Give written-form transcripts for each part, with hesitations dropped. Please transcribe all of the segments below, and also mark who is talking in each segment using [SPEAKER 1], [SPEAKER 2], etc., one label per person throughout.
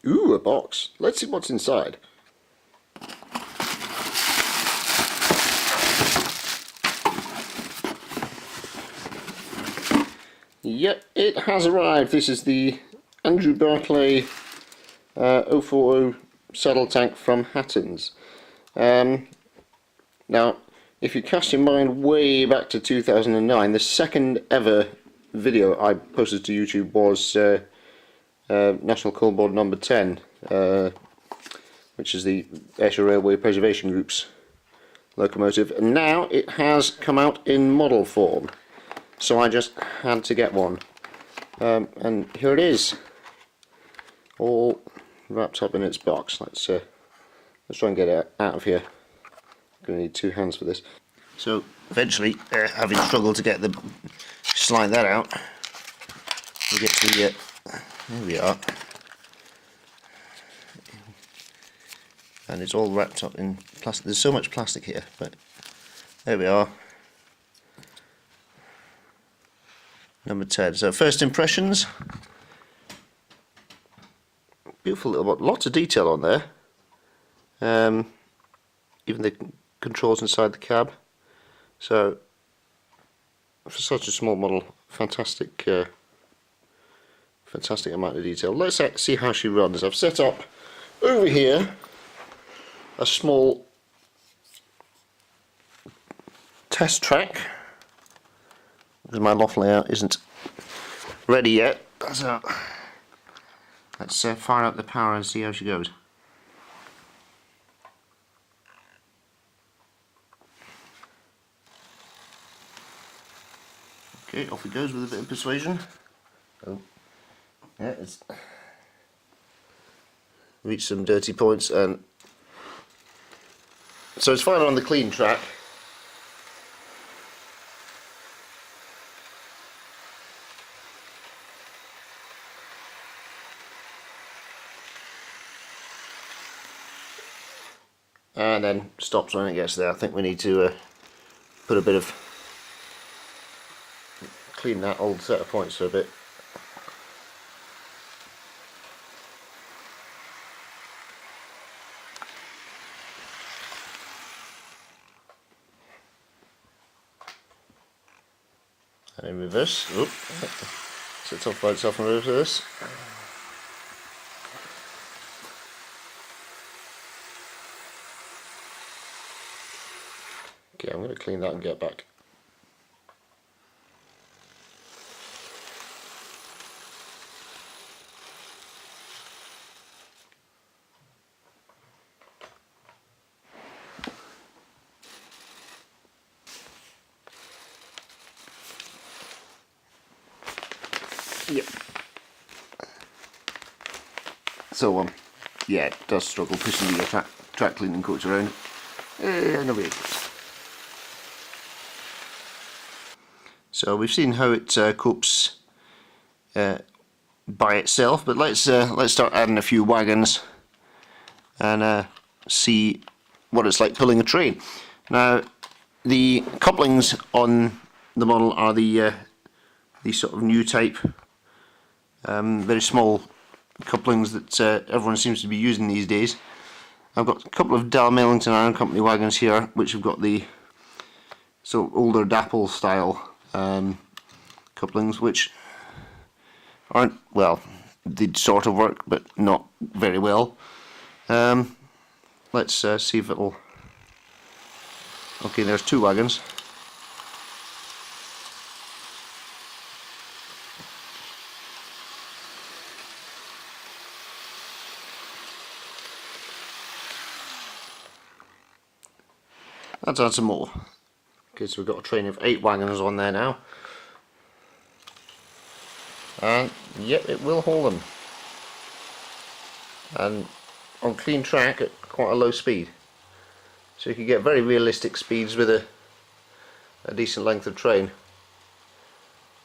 [SPEAKER 1] Ooh, a box. Let's see what's inside. Yep, it has arrived. This is the Andrew Barclay 040 saddle tank from Hatton's. Now, if you cast your mind way back to 2009, the second ever video I posted to YouTube was National Coal Board number 10, which is the Ayrshire Railway Preservation Group's locomotive, and now it has come out in model form, so I just had to get one, and here it is, all wrapped up in its box. Let's try and get it out of here. I'm going to need two hands for this. So eventually, having struggled to slide that out, we get to there we are, and it's all wrapped up in plastic. There's so much plastic here, but there we are. Number 10. So first impressions. Beautiful little box. Lots of detail on there. Even the controls inside the cab. So for such a small model, fantastic amount of detail. Let's see how she runs. I've set up over here a small test track because my loft layout isn't ready yet. So let's fire up the power and see how she goes. Okay, off it goes with a bit of persuasion. Oh, yeah, it's reached some dirty points, and so it's fine on the clean track. And then stops when it gets there. I think we need to put a bit of clean that old set of points for a bit. And in reverse. Oop. Sits off by itself in reverse. Okay, I'm going to clean that and get back. Yep. So yeah, it does struggle pushing the track cleaning coach around. Nobody cares. So we've seen how it copes by itself, but let's start adding a few wagons and see what it's like pulling a train. Now, the couplings on the model are the sort of new type, very small couplings that everyone seems to be using these days. I've got a couple of Millington Iron Company wagons here, which have got the sort of older Dapple style couplings, which aren't, well, they sort of work, but not very well. Let's see if it'll. Okay, there's two wagons. Let's add some more. Okay, so we've got a train of 8 wagons on there now. And yep, it will haul them. And on clean track at quite a low speed. So you can get very realistic speeds with a decent length of train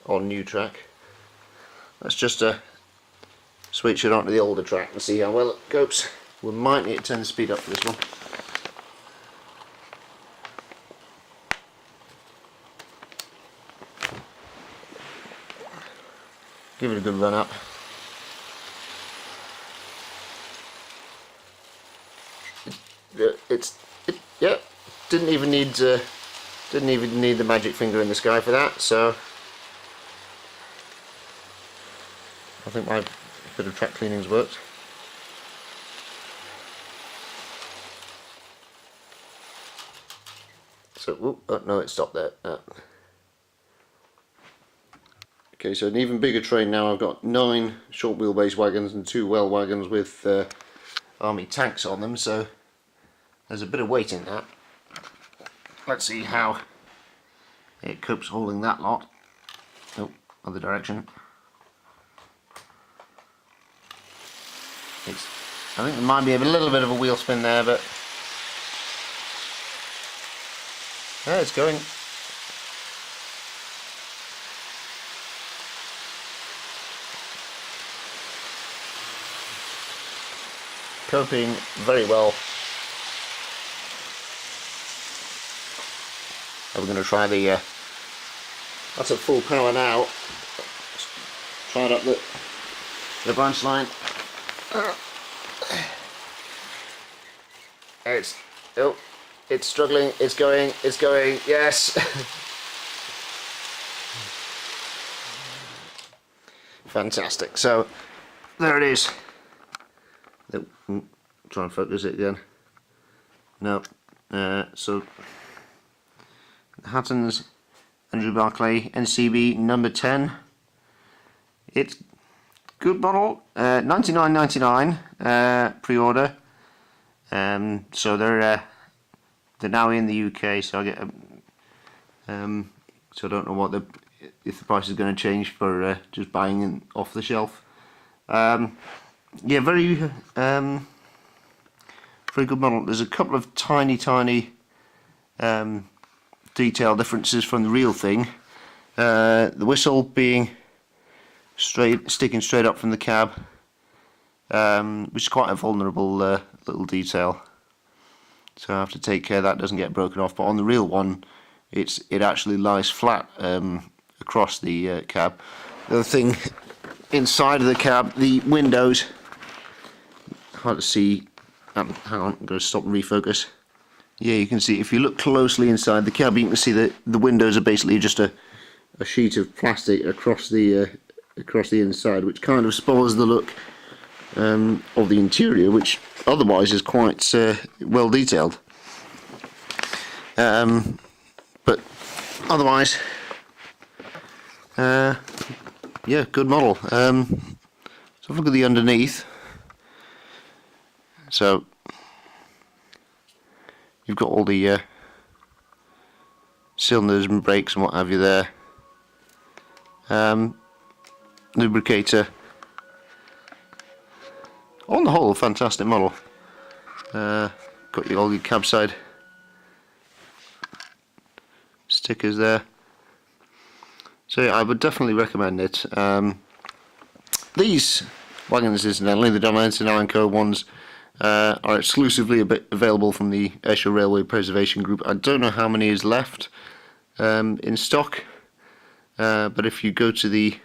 [SPEAKER 1] on new track. Let's just switch it onto the older track and see how well it copes. We might need to turn the speed up for this one. Give it a good run up. yeah, didn't even need the magic finger in the sky for that. So I think my bit of track cleaning's worked. So, oh no, it stopped there. Okay, so an even bigger train now. I've got 9 short wheelbase wagons and 2 well wagons with army tanks on them, so there's a bit of weight in that. Let's see how it copes hauling that lot. Oh, other direction. I think there might be a little bit of a wheel spin there, but yeah, it's going. Coping very well. We're going to try the that's at full power now. Try it up the branch line. It's struggling. It's going. Yes. Fantastic. So there it is. Try and focus it again. No. So Hatton's Andrew Barclay NCB number 10. It's good model. $99.99 pre-order. So they're now in the UK. So I get so I don't know what if the price is going to change for just buying it off the shelf. Yeah, very good model. There's a couple of tiny detail differences from the real thing. The whistle being sticking straight up from the cab, which is quite a vulnerable little detail. So I have to take care that doesn't get broken off. But on the real one, it actually lies flat across the cab. The other thing, inside of the cab, the windows. Hard to see. Hang on, I'm going to stop and refocus. Yeah, you can see if you look closely inside the cab, you can see that the windows are basically just a sheet of plastic across the inside, which kind of spoils the look of the interior, which otherwise is quite well detailed. But otherwise, yeah, good model. So look at the underneath. So you've got all the cylinders and brakes and what have you there. Lubricator. On the whole, a fantastic model. Got all your cab side stickers there. So yeah, I would definitely recommend it. These wagons, incidentally, the Dimension & Co ones, are exclusively available from the Ayrshire Railway Preservation Group. I don't know how many is left in stock, but if you go to the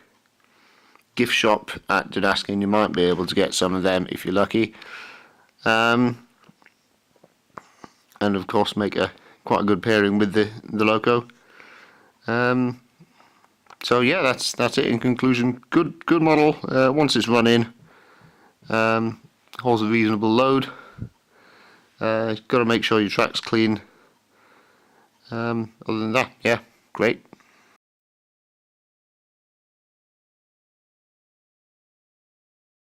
[SPEAKER 1] gift shop at Dynaskin, you might be able to get some of them if you're lucky, and of course make quite a good pairing with the loco. So yeah, that's it in conclusion. Good model. Once it's run in, holds a reasonable load. Got to make sure your track's clean. Other than that, yeah, great.